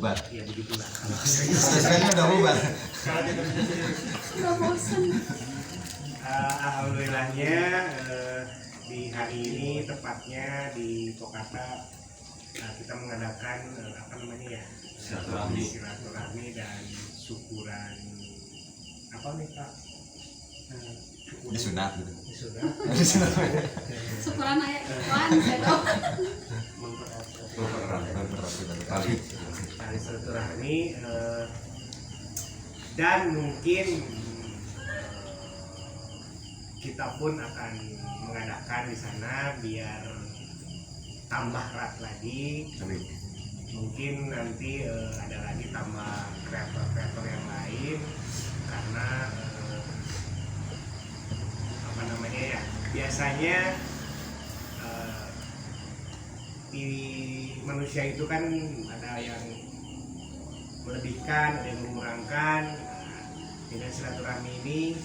bubar. Ya begitulah. Sebenarnya udah bubar. Alhamdulillahnya di hari ini tepatnya di Pokata kita mengadakan apa namanya ya, silaturahmi dan syukuran apa nih Pak? Ini sunat gitu. Sudah. Syukuran ayat iklan saya Kali. Dari silaturahmi dan mungkin kita pun akan mengadakan di sana biar tambah erat lagi. Mungkin nanti ada lagi tambah kreator-kreator yang lain karena apa namanya ya, biasanya di manusia itu kan ada yang melebihkan, ada yang mengurangkan. Dengan silaturahmi ini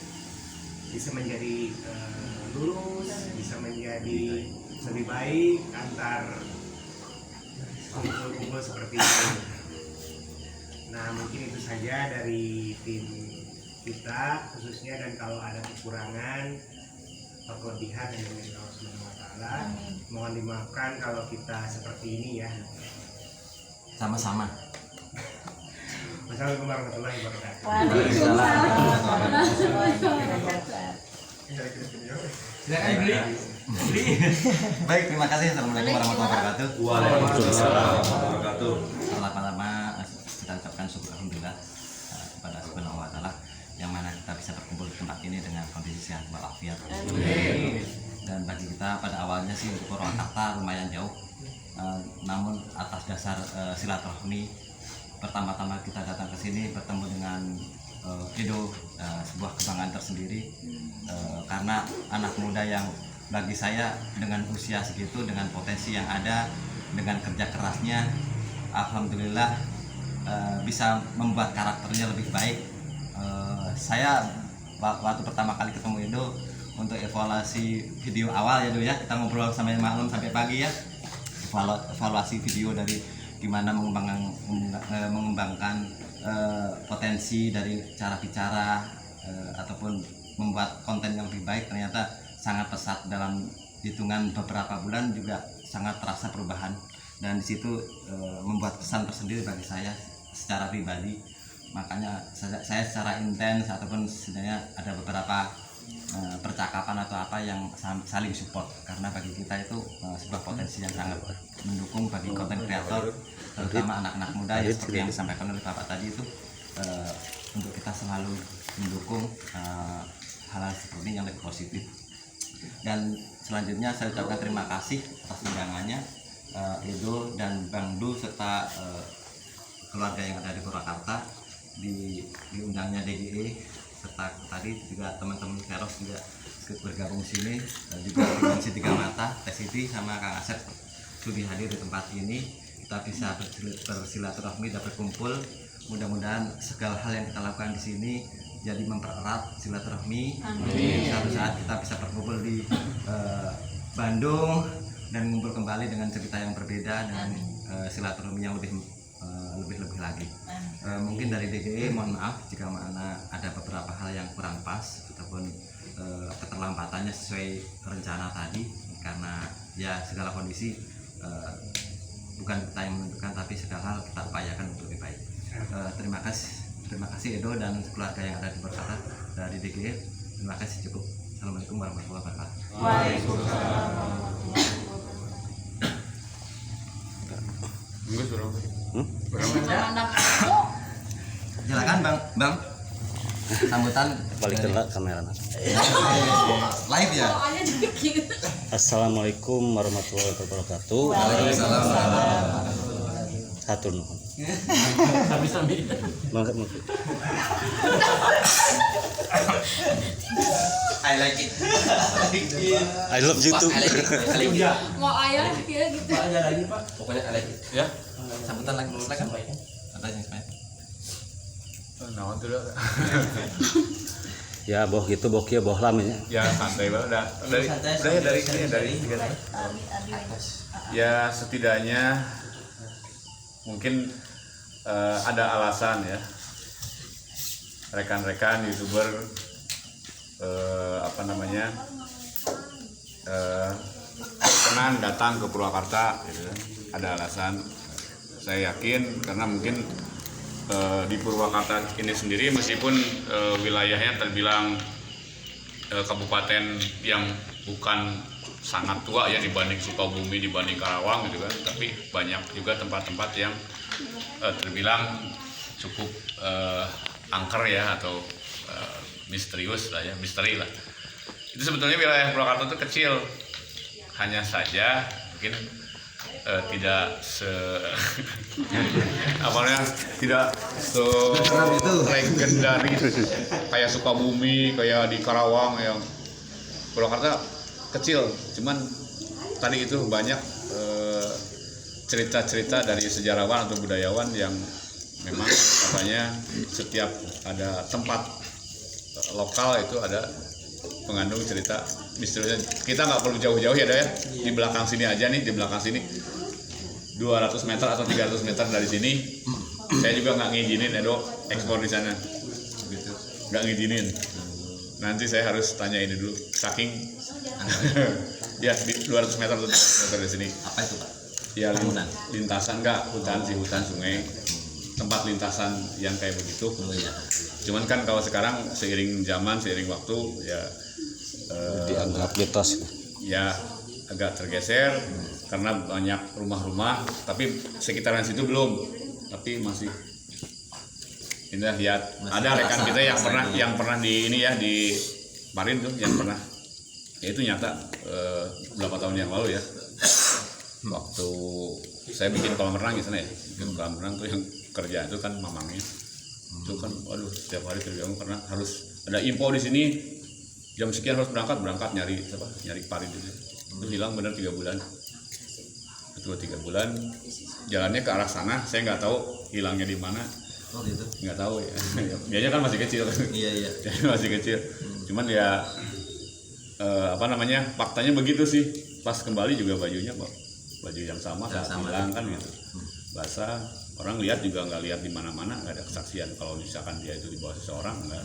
bisa menjadi lurus, bisa menjadi lebih baik antar kumpul-kumpul seperti ini. Nah mungkin itu saja dari tim kita khususnya, dan kalau ada kekurangan atau kelebihan yang dari Allah Subhanahu wa Ta'ala, mohon dimaafkan kalau kita seperti ini ya. Sama-sama. Wassalamualaikum warahmatullahi wabarakatuh. Silakan beli. Baik, terima kasih. Assalamualaikum warahmatullahi wabarakatuh. Waalaikumsalam warahmatullahi wabarakatuh. Pertama-tama kita ucapkan syukur alhamdulillah kepada Subhanahu wa Ta'ala yang mana kita bisa berkumpul di tempat ini dengan kondisi sehat walafiat. Dan bagi kita pada awalnya sih untuk Purwakarta lumayan jauh, namun atas dasar silaturahmi pertama-tama kita datang ke sini bertemu dengan Edo, sebuah kebanggaan tersendiri karena anak muda yang bagi saya dengan usia segitu, dengan potensi yang ada, dengan kerja kerasnya, alhamdulillah bisa membuat karakternya lebih baik. Saya waktu pertama kali ketemu Edo untuk evaluasi video awal ya Do ya, kita ngobrol sampai malam sampai pagi ya, evaluasi video dari gimana mengembangkan potensi dari cara bicara ataupun membuat konten yang lebih baik. Ternyata sangat pesat, dalam hitungan beberapa bulan juga sangat terasa perubahan, dan disitu membuat kesan tersendiri bagi saya secara pribadi. Makanya saya secara intens ataupun sebenarnya ada beberapa percakapan atau apa yang saling support, karena bagi kita itu sebuah potensi yang sangat mendukung bagi konten kreator, terutama anak-anak muda ya, seperti yang disampaikan oleh Bapak tadi itu, untuk kita selalu mendukung hal-hal seperti yang lebih positif. Dan selanjutnya saya ucapkan terima kasih atas undangannya Edo dan Bang Du serta keluarga yang ada di Purwakarta, diundangnya DGE, serta tadi juga teman-teman Keros juga ikut bergabung sini, dan juga Dimensi Tiga Mata, TSID sama Kang Asep sudah hadir di tempat ini. Kita bisa bersilaturahmi dan berkumpul. Mudah-mudahan segala hal yang kita lakukan di sini jadi mempererat silaturahmi. Suatu saat kita bisa berkumpul di Bandung dan ngumpul kembali dengan cerita yang berbeda, dengan silaturahmi yang lebih lagi. Mungkin dari DGE mohon maaf jika mana ada beberapa hal yang kurang pas ataupun keterlambatannya sesuai rencana tadi, karena ya segala kondisi bukan kita yang menentukan, tapi segala hal kita upayakan untuk lebih baik. Terima kasih Edo dan keluarga yang ada di Purwakarta dari DGE. Terima kasih, cukup. Assalamualaikum warahmatullahi wabarakatuh. Silakan Bang. Sambutan Balik ke kamera. live ya. Assalamualaikum warahmatullahi wabarakatuh. Waalaikumsalam. Hatur nuhun. Sambil. Mangga. I like it. I love you too. mau ayah kira gitu. Pokoknya I like it. Ya. Sambutan lagi silakan. Katanya Ismail. Naon tuh Ya boh gitu boh kieu boh lamanya. ya santai banget dari sini ya setidaknya mungkin ada alasan ya, rekan-rekan YouTuber senang datang ke Purwakarta gitu. Ada alasan, saya yakin karena mungkin di Purwakarta ini sendiri meskipun wilayahnya terbilang kabupaten yang bukan sangat tua ya dibanding Sukabumi, dibanding Karawang gitu kan, tapi banyak juga tempat-tempat yang terbilang cukup angker ya, atau misterius lah ya, misteri lah. Itu sebetulnya wilayah Purwakarta itu kecil, hanya saja mungkin tidak tidak legendaris kayak Sukabumi, kayak di Karawang. Yang Purwakarta kecil, cuman tadi itu banyak cerita-cerita dari sejarawan atau budayawan yang memang katanya setiap ada tempat lokal itu ada mengandung cerita misteriusnya. Kita nggak perlu jauh-jauh ya, ya. Di belakang sini aja nih, di belakang sini 200 meter atau 300 meter dari sini, saya juga nggak ngizinin Edo ekspor di sana, nggak ngizinin. Nanti saya harus tanya ini dulu, saking ya di 200 meter atau 300 meter dari sini. Apa itu Pak? Ya lintasan, nggak hutan sih, hutan sungai, tempat lintasan yang kayak begitu. Oh, iya. Cuman kan kalau sekarang seiring zaman, seiring waktu ya dianggap mitos. ya agak tergeser karena banyak rumah-rumah, tapi sekitaran situ belum, tapi masih kita lihat ada rekan kita yang pernah di ini ya, di Parin tuh yang pernah ya, itu nyata beberapa tahun yang lalu ya, waktu saya bikin kolam renang di sana ya, bikin kolam renang tuh yang kerja itu kan mamangnya itu kan, waduh setiap hari terganggu karena harus ada info di sini jam sekian harus berangkat nyari parin itu hilang benar 3 bulan atau 3 bulan jalannya ke arah sana, saya nggak tahu hilangnya di mana. Oh gitu. Nggak tahu ya. Biasanya kan masih kecil. Iya. Masih kecil. Cuman ya faktanya begitu sih. Pas kembali juga bajunya baju yang sama saat hilang kan gitu. Basah. Orang lihat juga nggak lihat di mana-mana, nggak ada kesaksian kalau misalkan dia itu di bawah seseorang, nggak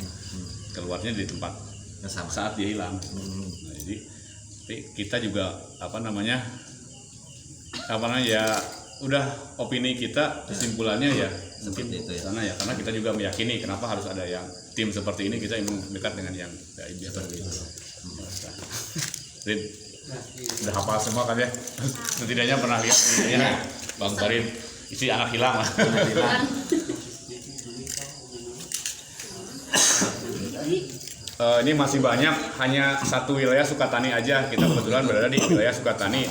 keluarnya di tempat saat dia hilang. Nah, jadi kita juga ya udah opini kita, kesimpulannya ya mungkin itu ya. Sana ya, karena kita juga meyakini kenapa harus ada yang tim seperti ini, kita ingin dekat dengan yang gaib seperti itu. Rin, udah hafal semua kan ya? Setidaknya pernah lihat ya, Bang Farid, isi anak hilang lah. Ini masih banyak, hanya satu wilayah Sukatani aja. Kita kebetulan berada di wilayah Sukatani,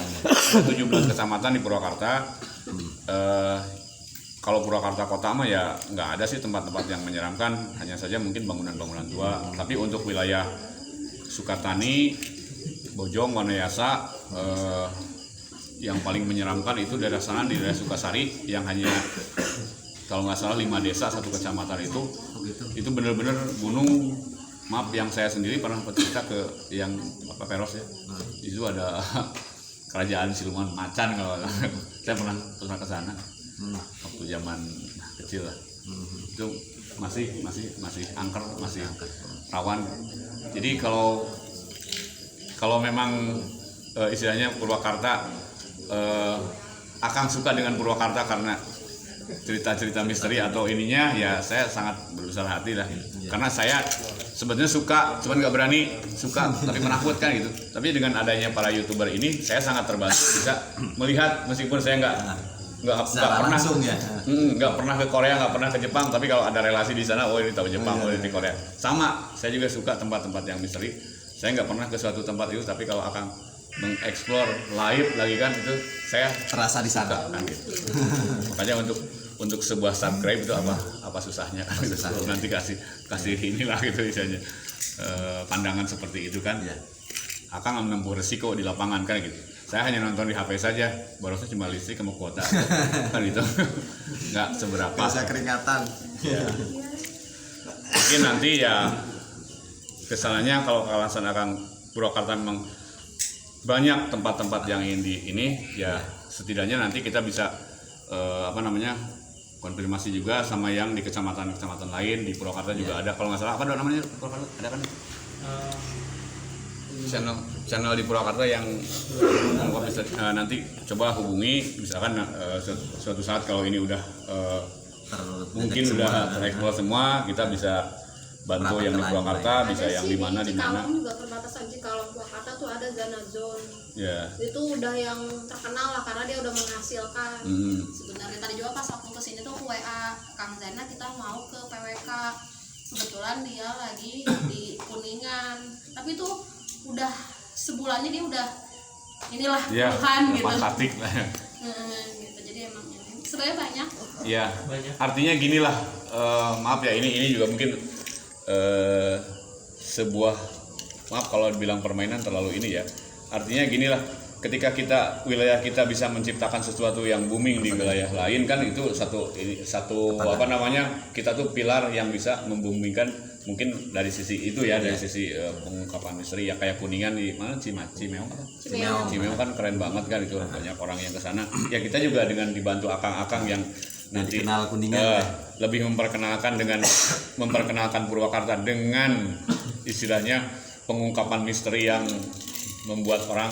17 kecamatan di Purwakarta. Kalau Purwakarta kota mah ya nggak ada sih tempat-tempat yang menyeramkan, hanya saja mungkin bangunan-bangunan tua. Tapi untuk wilayah Sukatani, Bojong, Wanayasa, yang paling menyeramkan itu daerah sana, di daerah Sukasari, yang hanya kalau nggak salah 5 desa 1 kecamatan itu benar-benar gunung. Maaf, yang saya sendiri pernah bercerita ke yang Peros ya, di situ ada kerajaan siluman macan, kalau saya pernah ke sana waktu zaman kecil lah. Itu masih angker, masih rawan. Jadi kalau memang istilahnya Purwakarta, Akang suka dengan Purwakarta karena cerita-cerita misteri atau ininya, ya saya sangat berbesar hati lah. Karena saya sebetulnya suka, cuman nggak berani suka, tapi menakutkan gitu. Tapi dengan adanya para YouTuber ini, saya sangat terbantu bisa melihat, meskipun saya nggak pernah langsung ya. Nggak pernah ke Korea, nggak pernah ke Jepang, tapi kalau ada relasi di sana, oh ini tahu Jepang, oh ini di Korea. Sama, saya juga suka tempat-tempat yang misteri. Saya nggak pernah ke suatu tempat itu, tapi kalau akan mengeksplor live lagi kan, itu saya Terasa di sana. kan, gitu. Makanya untuk sebuah subscribe itu apa susahnya? Nanti kasih inilah gitu misalnya, pandangan seperti itu kan. Ya. Akang menempuh resiko di lapangan kan gitu. Saya hanya nonton di HP saja, barosnya cuma listrik sama kuota kan itu nggak seberapa. Bisa keringatan. Ya. Mungkin nanti ya kesannya kalau alasan Akang Purwakarta memang banyak tempat-tempat yang ingin di ini ya, setidaknya nanti kita bisa konfirmasi juga sama yang di kecamatan-kecamatan lain, di Purwakarta juga ada. Kalau nggak salah apa namanya Purwakarta ada kan? Channel di Purwakarta yang nanti coba hubungi, misalkan suatu saat kalau ini udah mungkin udah tereksplor semua, kita bisa bantu yang di Purwakarta, bisa yang di mana. Cikalong juga perbatasan Cikalong Purwakarta tuh ada Zana Zone. Ya. Itu udah yang terkenal lah karena dia udah menghasilkan. Sebenarnya tadi juga pas waktu kesini tuh WA Kang Zana kita mau ke PWK. Kebetulan dia lagi di Kuningan. Tapi itu udah sebulannya dia udah inilah ya, Tuhan gitu. Fantastik lah. Gitu. Jadi emang sebenarnya banyak. Ya, artinya gini lah, maaf ya ini juga mungkin sebuah, maaf kalau dibilang permainan terlalu ini ya. Artinya gini lah, ketika wilayah kita bisa menciptakan sesuatu yang booming di wilayah lain kan itu satu apa namanya, kita tuh pilar yang bisa memboomingkan mungkin dari sisi itu ya, dari sisi pengungkapan misteri ya, kayak Kuningan di mana Cimeong kan keren banget kan, itu banyak orang yang ke sana. Ya kita juga dengan dibantu akang-akang yang nanti dikenal Kuningan lebih memperkenalkan Purwakarta dengan istilahnya pengungkapan misteri yang membuat orang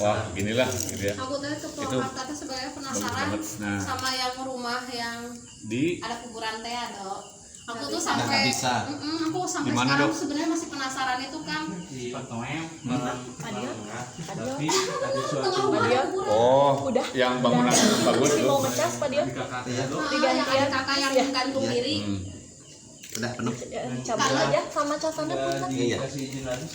wah inilah gitu ya. Aku tadi ke Purwakarta tuh sebenarnya penasaran sama yang rumah yang di ada kuburan teh ada. Aku tuh sampai aku sampai dimana, sekarang Dok? sebenarnya masih penasaran itu kan. Di Patoem, oh udah yang bangunan bagus tuh mau ngecas Pak Dio Ada kakak yang gantung diri. udah penuh. cabut aja sama casannya pun Iya.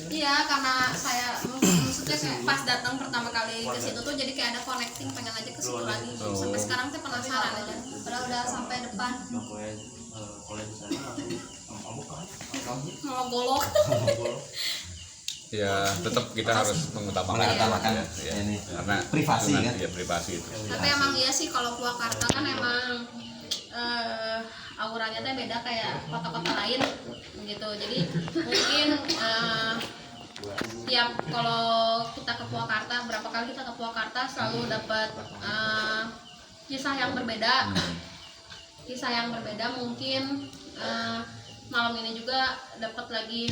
Iya, karena saya maksudnya kayak pas datang pertama kali ke situ tuh jadi kayak ada connecting, pengen aja ke situ lagi. Sampai sekarang tuh penasaran aja. Padahal udah sampai depan. Mau golok. ya tetap kita harus Mengutamakan ya, ini karena privasi itu kan. ya privasi itu. Tapi emang iya sih kalau Purwakarta kan emang auranya tuh beda kayak kota-kota lain gitu. Jadi mungkin tiap kalau kita ke Purwakarta, berapa kali kita ke Purwakarta selalu dapat kisah yang berbeda. Kisah yang berbeda mungkin malam ini juga dapat lagi